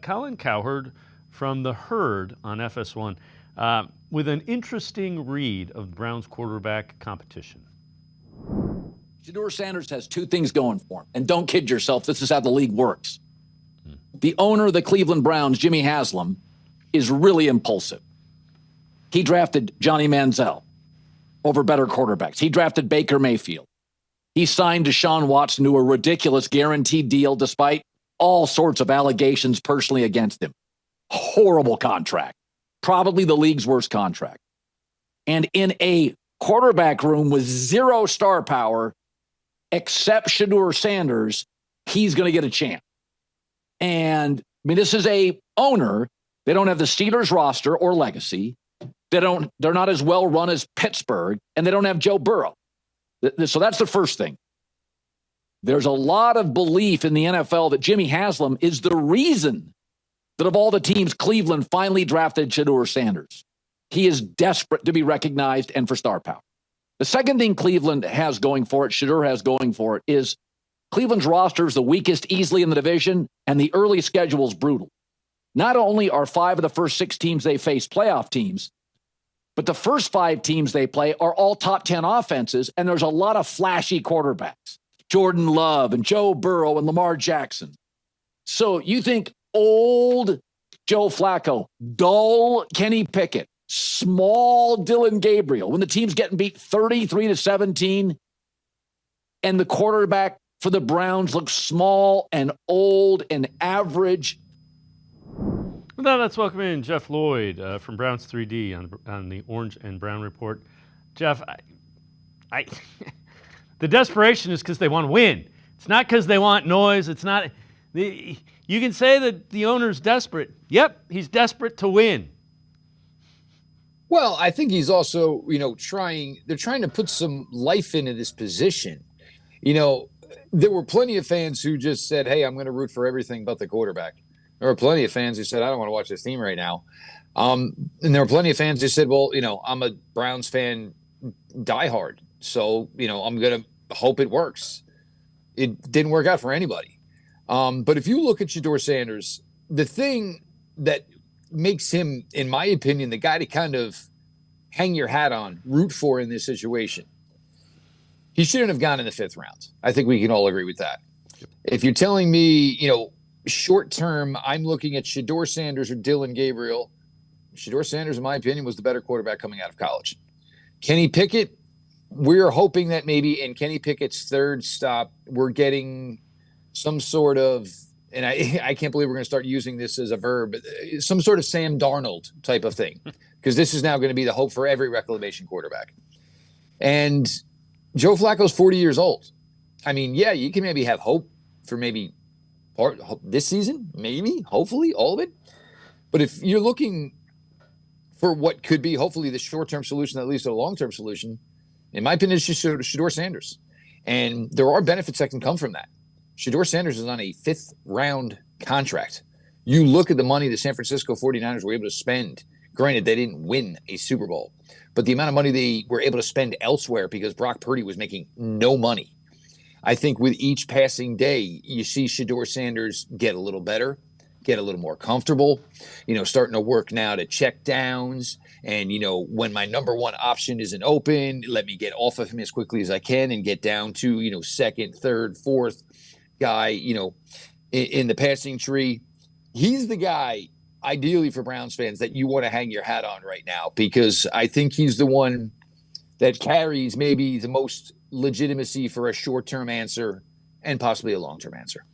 Colin Cowherd from The Herd on FS1 with an interesting read of Browns quarterback competition. Shedeur Sanders has two things going for him. And don't kid yourself, this is how the league works. The owner of the Cleveland Browns, Jimmy Haslam, is really impulsive. He drafted Johnny Manziel over better quarterbacks. He drafted Baker Mayfield. He signed Deshaun Watson to a ridiculous guaranteed deal despite all sorts of allegations personally against him. Horrible contract. Probably the league's worst contract. And in a quarterback room with zero star power, except Shedeur Sanders, he's going to get a chance. And I mean, this is a owner. They don't have the Steelers roster or legacy. They're not as well run as Pittsburgh, and they don't have Joe Burrow. So that's the first thing. There's a lot of belief in the NFL that Jimmy Haslam is the reason that of all the teams, Cleveland finally drafted Shedeur Sanders. He is desperate to be recognized and for star power. The second thing Cleveland has going for it, Shedeur has going for it, is Cleveland's roster is the weakest easily in the division, and the early schedule is brutal. Not only are 5 of the first 6 teams they face playoff teams, but the first 5 teams they play are all top 10 offenses, and there's a lot of flashy quarterbacks. Jordan Love and Joe Burrow and Lamar Jackson. So you think old Joe Flacco, dull Kenny Pickett, small Dylan Gabriel, when the team's getting beat 33-17, and the quarterback for the Browns looks small and old and average. Now let's welcome in Jeff Lloyd from Browns 3D on the Orange and Brown Report. Jeff, I the desperation is because they want to win. It's not because they want noise. It's not. You can say that the owner's desperate. Yep, he's desperate to win. Well, I think he's also, they're trying to put some life into this position. There were plenty of fans who just said, hey, I'm going to root for everything but the quarterback. There were plenty of fans who said, I don't want to watch this team right now. And there were plenty of fans who said, well, I'm a Browns fan diehard. So, I'm going to hope it works. It didn't work out for anybody. But if you look at Shedeur Sanders, the thing that makes him, in my opinion, the guy to kind of hang your hat on, root for in this situation, he shouldn't have gone in the 5th round. I think we can all agree with that. If you're telling me, short term, I'm looking at Shedeur Sanders or Dylan Gabriel, Shedeur Sanders, in my opinion, was the better quarterback coming out of college. Kenny Pickett, we're hoping that maybe in Kenny Pickett's 3rd stop, we're getting some sort of, and I can't believe we're going to start using this as a verb, some sort of Sam Darnold type of thing, because this is now going to be the hope for every reclamation quarterback. And Joe Flacco's 40 years old. I mean, yeah, you can maybe have hope for maybe part this season, maybe, hopefully, all of it. But if you're looking for what could be hopefully the short-term solution, at least a long-term solution, in my opinion, it's just Shedeur Sanders. And there are benefits that can come from that. Shedeur Sanders is on a 5th round contract. You look at the money the San Francisco 49ers were able to spend. Granted, they didn't win a Super Bowl, but the amount of money they were able to spend elsewhere because Brock Purdy was making no money. I think with each passing day, you see Shedeur Sanders get a little better, get a little more comfortable, starting to work now to check downs. And, when my number one option isn't open, let me get off of him as quickly as I can and get down to, 2nd, 3rd, 4th guy, in the passing tree. He's the guy, ideally for Browns fans, that you want to hang your hat on right now, because I think he's the one that carries maybe the most legitimacy for a short-term answer and possibly a long-term answer.